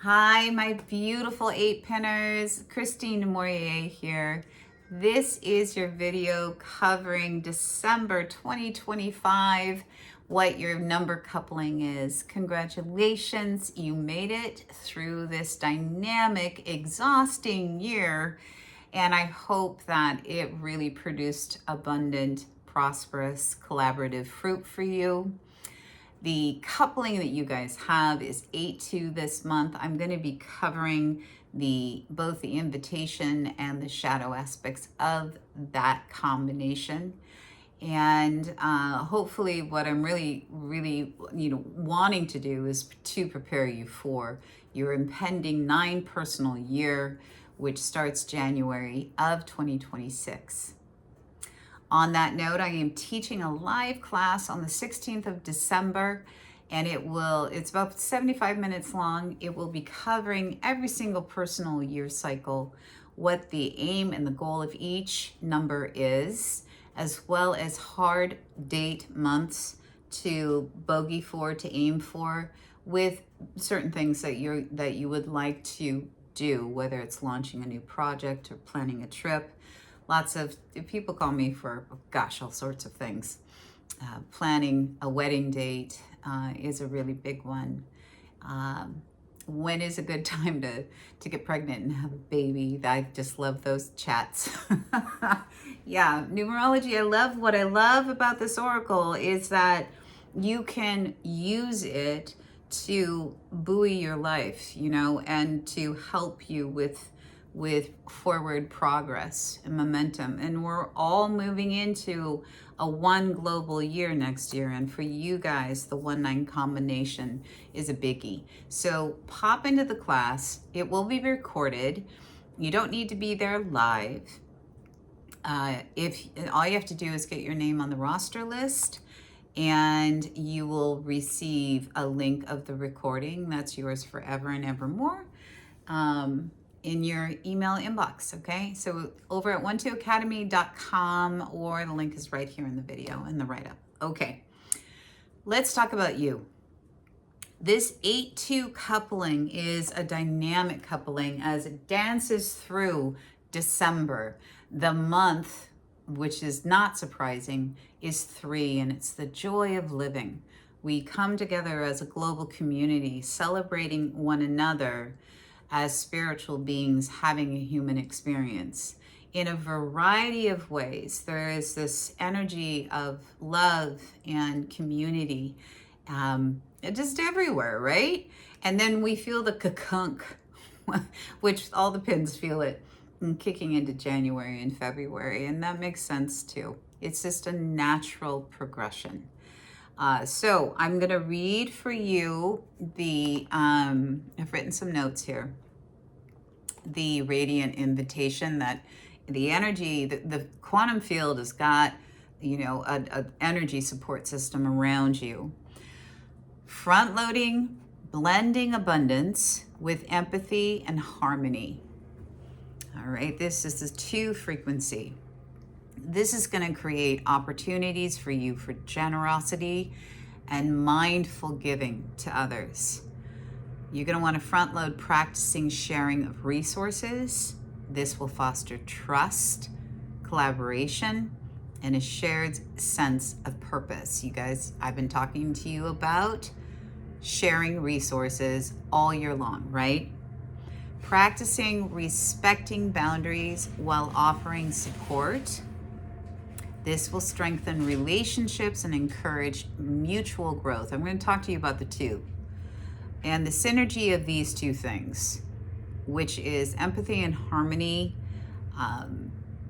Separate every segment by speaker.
Speaker 1: Hi, my beautiful 8-pinners. Krystene here. This is your video covering December 2025, what your number coupling is. Congratulations, you made it through this dynamic, exhausting year, and I hope that it really produced abundant, prosperous, collaborative fruit for you. The coupling that you guys have is 8-2 this month. I'm going to be covering both the invitation and the shadow aspects of that combination. And hopefully what I'm really wanting to do is to prepare you for your impending 9 personal year, which starts January of 2026. On that note, I am teaching a live class on the 16th of December, and it's about 75 minutes long. It will be covering every single personal year cycle, what the aim and the goal of each number is, as well as hard date months to bogey for, to aim for, with certain things that you would like to do, whether it's launching a new project or planning a trip. Lots of people call me for, gosh, all sorts of things. Planning a wedding date is a really big one. When is a good time to get pregnant and have a baby? I just love those chats. Yeah, numerology, what I love about this oracle is that you can use it to buoy your life, and to help you with forward progress and momentum. And we're all moving into a 1 global year next year. And for you guys, the 1-9 combination is a biggie. So pop into the class. It will be recorded. You don't need to be there live. If all you have to do is get your name on the roster list, and you will receive a link of the recording that's yours forever and evermore. In your email inbox, okay? So over at 12academy.com, or the link is right here in the video, in the write-up. Okay, let's talk about you. This 8-2 coupling is a dynamic coupling as it dances through December. The month, which is not surprising, is 3, and it's the joy of living. We come together as a global community, celebrating one another as spiritual beings having a human experience in a variety of ways. There is this energy of love and community just everywhere, right? And then we feel the kakunk, which all the pins feel it, kicking into January and February, and that makes sense too. It's just a natural progression. So I'm going to read for you I've written some notes here, the radiant invitation, that the energy, the quantum field has got, a energy support system around you. Front loading, blending abundance with empathy and harmony. All right, this is the 2 frequency. This is going to create opportunities for you for generosity and mindful giving to others. You're going to want to front load practicing sharing of resources. This will foster trust, collaboration, and a shared sense of purpose. You guys, I've been talking to you about sharing resources all year long, right? Practicing respecting boundaries while offering support. This will strengthen relationships and encourage mutual growth. I'm going to talk to you about the 2. And the synergy of these 2 things, which is empathy and harmony,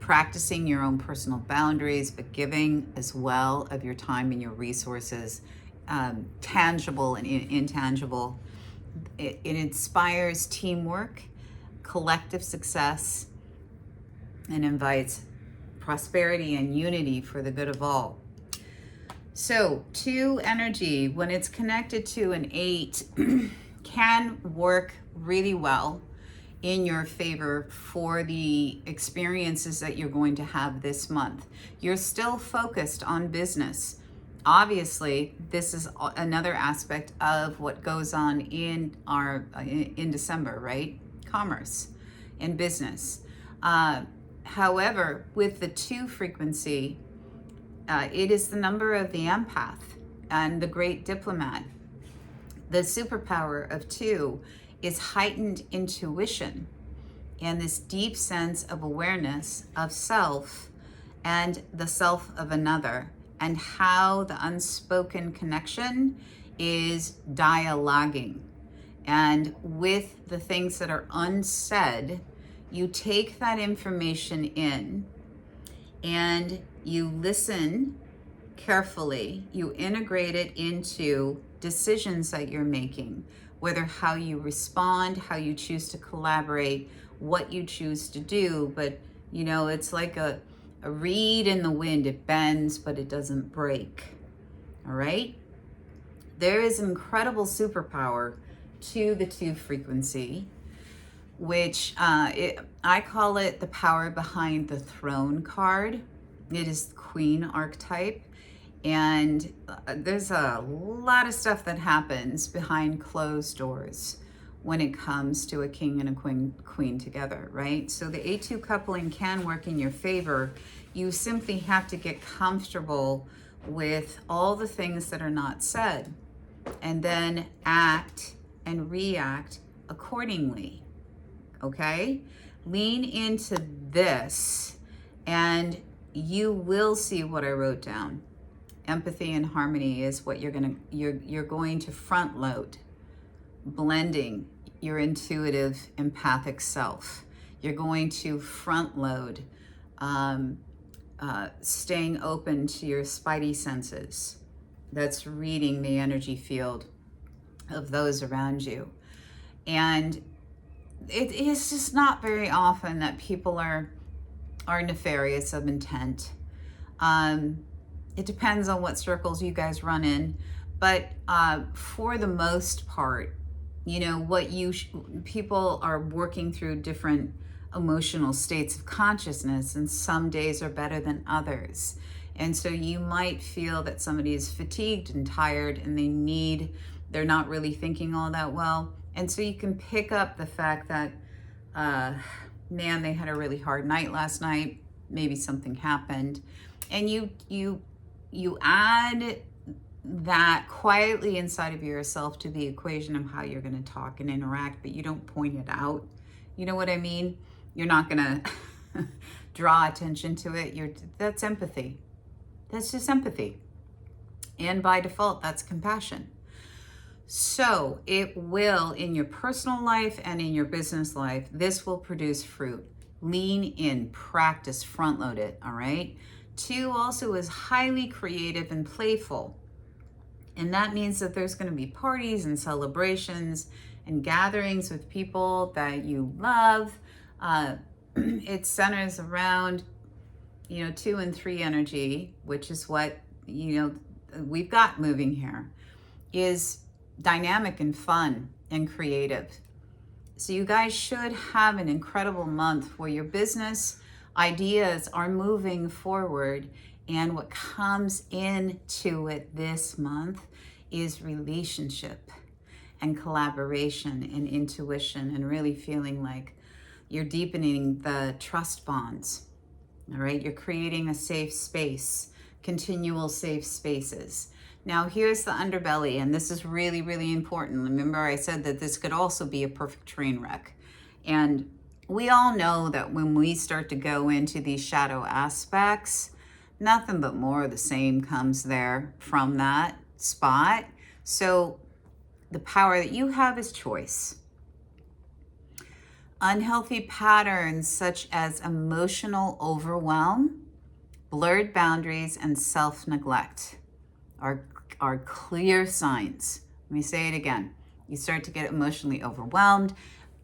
Speaker 1: practicing your own personal boundaries, but giving as well of your time and your resources, tangible and intangible. It inspires teamwork, collective success, and invites prosperity and unity for the good of all. So 2 energy, when it's connected to an 8, can work really well in your favor for the experiences that you're going to have this month. You're still focused on business, obviously, this is another aspect of what goes on in our in December, right? Commerce and business. However, with the 2 frequency, it is the number of the empath and the great diplomat. The superpower of 2 is heightened intuition and this deep sense of awareness of self and the self of another, and how the unspoken connection is dialoguing. And with the things that are unsaid, you take that information in and you listen carefully, you integrate it into decisions that you're making, whether how you respond, how you choose to collaborate, what you choose to do. But you know, it's like a reed in the wind. It bends, but it doesn't break. All right? There is incredible superpower to the 2 frequency, which I call it the power behind the throne card. It is the Queen archetype. And there's a lot of stuff that happens behind closed doors when it comes to a king and a queen together, right? So the A2 coupling can work in your favor. You simply have to get comfortable with all the things that are not said, and then act and react accordingly, okay? Lean into this and you will see what I wrote down. Empathy and harmony is what you're going to front load, blending your intuitive empathic self. You're going to front load staying open to your spidey senses. That's reading the energy field of those around you. And it is just not very often that people are nefarious of intent. It depends on what circles you guys run in, but for the most part, you know, what people are working through different emotional states of consciousness, and some days are better than others. And so you might feel that somebody is fatigued and tired and they're not really thinking all that well. And so you can pick up the fact that, man, they had a really hard night last night. Maybe something happened. And you add that quietly inside of yourself to the equation of how you're going to talk and interact, but you don't point it out. You know what I mean? You're not going to draw attention to it. That's empathy. That's just empathy. And by default, that's compassion. So it will, in your personal life and in your business life, this will produce fruit. Lean in, practice, front load it, all right? 2 also is highly creative and playful. And that means that there's going to be parties and celebrations and gatherings with people that you love. It centers around, 2 and 3 energy, which is what, we've got moving here, is dynamic and fun and creative. So you guys should have an incredible month where your business ideas are moving forward. And what comes into it this month is relationship and collaboration and intuition, and really feeling like you're deepening the trust bonds. All right, you're creating a safe space, continual safe spaces. Now here's the underbelly, and this is really, really important. Remember I said that this could also be a perfect train wreck. And we all know that when we start to go into these shadow aspects, nothing but more of the same comes there from that spot. So the power that you have is choice. Unhealthy patterns such as emotional overwhelm, blurred boundaries, and self-neglect are clear signs. Let me say it again. You start to get emotionally overwhelmed.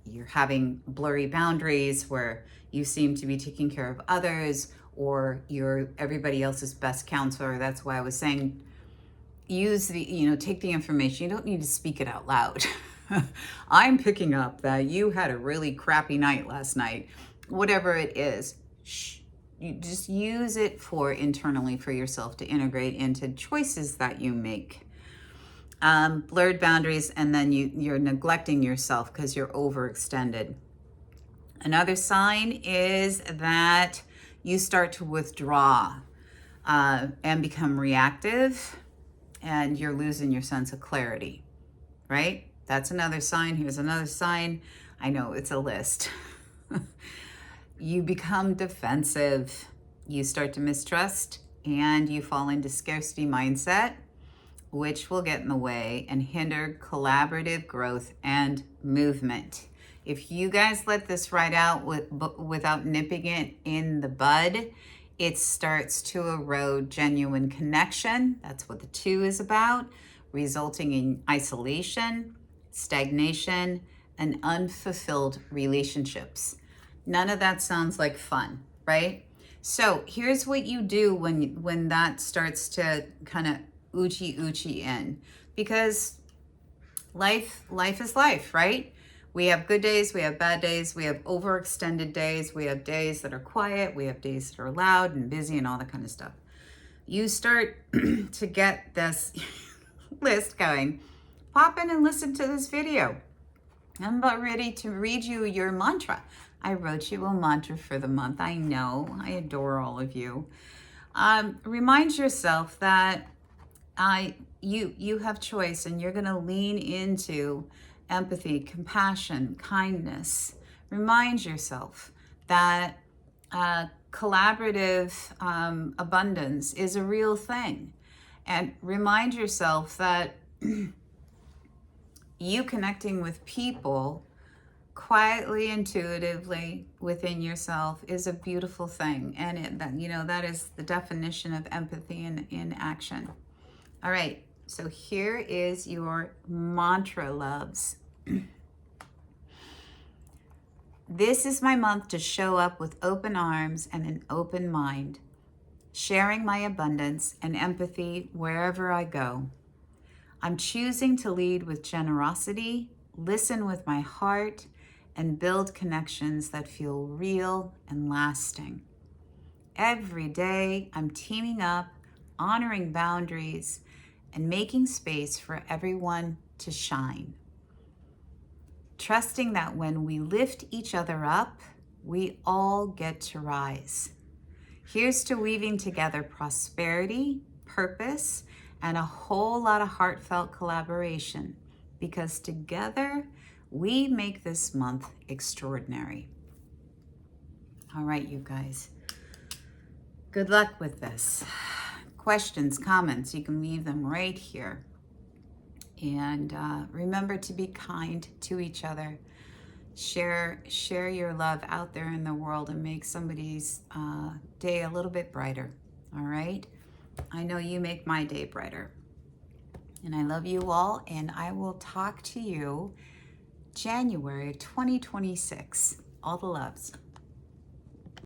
Speaker 1: You're having blurry boundaries where you seem to be taking care of others, or you're everybody else's best counselor. That's why I was saying, take the information. You don't need to speak it out loud. I'm picking up that you had a really crappy night last night. Whatever it is, shh, you just use it for internally for yourself to integrate into choices that you make. Blurred boundaries, and then you're neglecting yourself because you're overextended. Another sign is that you start to withdraw and become reactive, and you're losing your sense of clarity, right? That's another sign. Here's another sign. I know it's a list. You become defensive. You start to mistrust, and you fall into scarcity mindset, which will get in the way and hinder collaborative growth and movement. If you guys let this ride out without nipping it in the bud, it starts to erode genuine connection. That's what the 2 is about, resulting in isolation, stagnation, and unfulfilled relationships. None of that sounds like fun, right? So here's what you do when that starts to kind of oochie in, because life is life, right? We have good days, we have bad days, we have overextended days, we have days that are quiet, we have days that are loud and busy and all that kind of stuff. You start to get this list going. Pop in and listen to this video. I'm about ready to read you your mantra. I wrote you a mantra for the month. I know, I adore all of you. Remind yourself that you have choice, and you're going to lean into empathy, compassion, kindness. Remind yourself that collaborative abundance is a real thing. And remind yourself that you connecting with people quietly, intuitively within yourself is a beautiful thing. And that is the definition of empathy in action. All right, so here is your mantra, loves. This is my month to show up with open arms and an open mind, sharing my abundance and empathy wherever I go. I'm choosing to lead with generosity, listen with my heart, and build connections that feel real and lasting. Every day, I'm teaming up, honoring boundaries, and making space for everyone to shine. Trusting that when we lift each other up, we all get to rise. Here's to weaving together prosperity, purpose, and a whole lot of heartfelt collaboration, because together we make this month extraordinary. All right, you guys. Good luck with this. Questions, comments, you can leave them right here. And remember to be kind to each other. Share your love out there in the world and make somebody's day a little bit brighter. All right? I know you make my day brighter. And I love you all, and I will talk to you January 2026. All the loves.